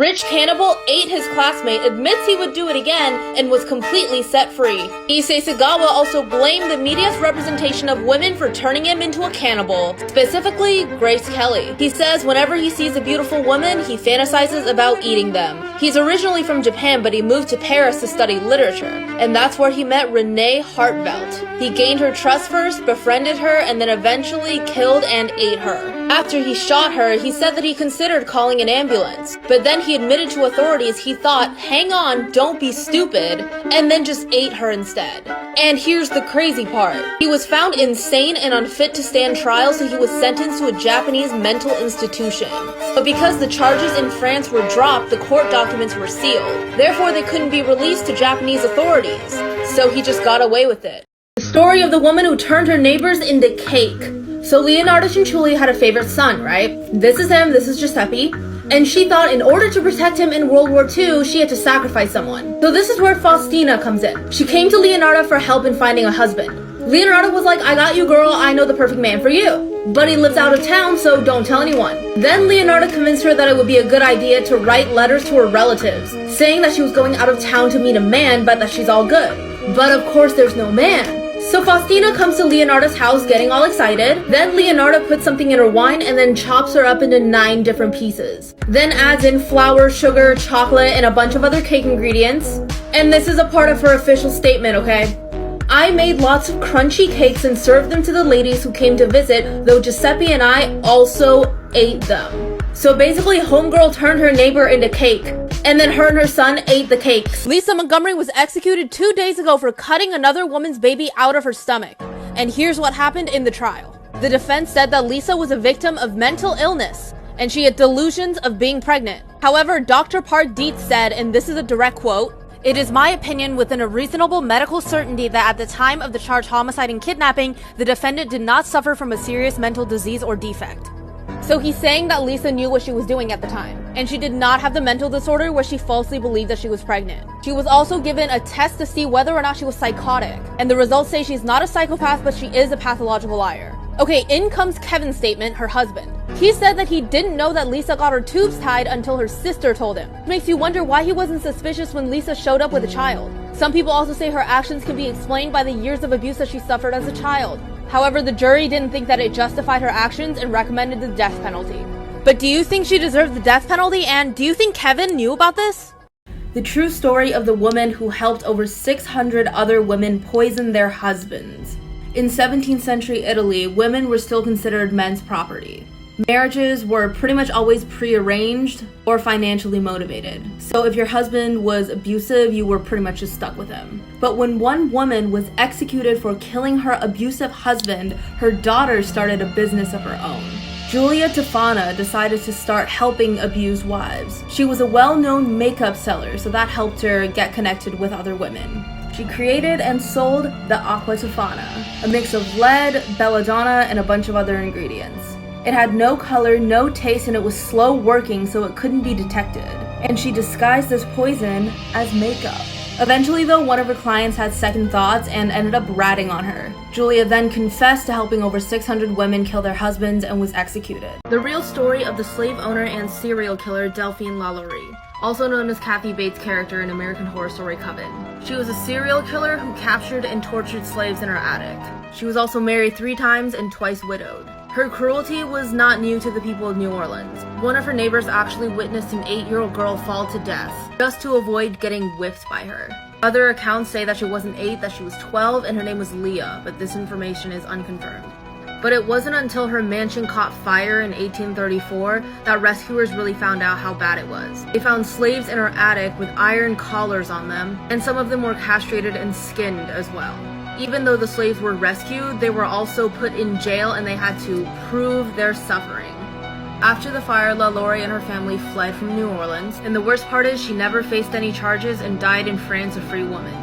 Rich cannibal ate his classmate, admits he would do it again, and was completely set free. Issei Sagawa also blamed the media's representation of women for turning him into a cannibal, specifically Grace Kelly. He says whenever he sees a beautiful woman, he fantasizes about eating them. He's originally from Japan, but he moved to Paris to study literature, and that's where he met Renee Hartvelt. He gained her trust first, befriended her, and then eventually killed and ate her. After he shot her, he said that he considered calling an ambulance, but then he admitted to authorities he thought, hang on, don't be stupid, and then just ate her instead. And here's the crazy part. He was found insane and unfit to stand trial, so he was sentenced to a Japanese mental institution. But because the charges in France were dropped, the court documents were sealed. Therefore, they couldn't be released to Japanese authorities. So he just got away with it. The story of the woman who turned her neighbors into cake. So Leonardo Cianciulli had a favorite son, right? This is him, this is Giuseppe. And she thought in order to protect him in World War II, she had to sacrifice someone. So this is where Faustina comes in. She came to Leonardo for help in finding a husband. Leonardo was like, I got you girl, I know the perfect man for you. But he lives out of town, so don't tell anyone. Then Leonardo convinced her that it would be a good idea to write letters to her relatives, saying that she was going out of town to meet a man, but that she's all good. But of course there's no man. So Faustina comes to Leonardo's house getting all excited. Then Leonardo puts something in her wine and then chops her up into 9 different pieces. Then adds in flour, sugar, chocolate, and a bunch of other cake ingredients. And this is a part of her official statement, okay? I made lots of crunchy cakes and served them to the ladies who came to visit, though Giuseppe and I also ate them. So basically, homegirl turned her neighbor into cake, and then her and her son ate the cakes. Lisa Montgomery was executed 2 days ago for cutting another woman's baby out of her stomach. And here's what happened in the trial. The defense said that Lisa was a victim of mental illness, and she had delusions of being pregnant. However, Dr. Park Dietz said, and this is a direct quote, "It is my opinion within a reasonable medical certainty that at the time of the charged homicide and kidnapping, the defendant did not suffer from a serious mental disease or defect." So he's saying that Lisa knew what she was doing at the time, and she did not have the mental disorder where she falsely believed that she was pregnant. She was also given a test to see whether or not she was psychotic, and the results say she's not a psychopath, but she is a pathological liar. Okay, in comes Kevin's statement, her husband. He said that he didn't know that Lisa got her tubes tied until her sister told him. It makes you wonder why he wasn't suspicious when Lisa showed up with a child. Some people also say her actions can be explained by the years of abuse that she suffered as a child. However, the jury didn't think that it justified her actions and recommended the death penalty. But do you think she deserved the death penalty, and do you think Kevin knew about this? The true story of the woman who helped over 600 other women poison their husbands. In 17th century Italy, women were still considered men's property. Marriages were pretty much always prearranged or financially motivated. So if your husband was abusive, you were pretty much just stuck with him. But when one woman was executed for killing her abusive husband, her daughter started a business of her own. Giulia Tofana decided to start helping abused wives. She was a well-known makeup seller, so that helped her get connected with other women. She created and sold the Acqua Tofana, a mix of lead, belladonna, and a bunch of other ingredients. It had no color, no taste, and it was slow working, so it couldn't be detected. And she disguised this poison as makeup. Eventually though, one of her clients had second thoughts and ended up ratting on her. Giulia then confessed to helping over 600 women kill their husbands and was executed. The real story of the slave owner and serial killer Delphine LaLaurie, also known as Kathy Bates' character in American Horror Story Coven. She was a serial killer who captured and tortured slaves in her attic. She was also married 3 times and twice widowed. Her cruelty was not new to the people of New Orleans. One of her neighbors actually witnessed an 8-year-old girl fall to death just to avoid getting whipped by her. Other accounts say that she wasn't 8, that she was 12, and her name was Leah, but this information is unconfirmed. But it wasn't until her mansion caught fire in 1834 that rescuers really found out how bad it was. They found slaves in her attic with iron collars on them, and some of them were castrated and skinned as well. Even though the slaves were rescued, they were also put in jail and they had to prove their suffering. After the fire, LaLaurie and her family fled from New Orleans, and the worst part is she never faced any charges and died in France a free woman.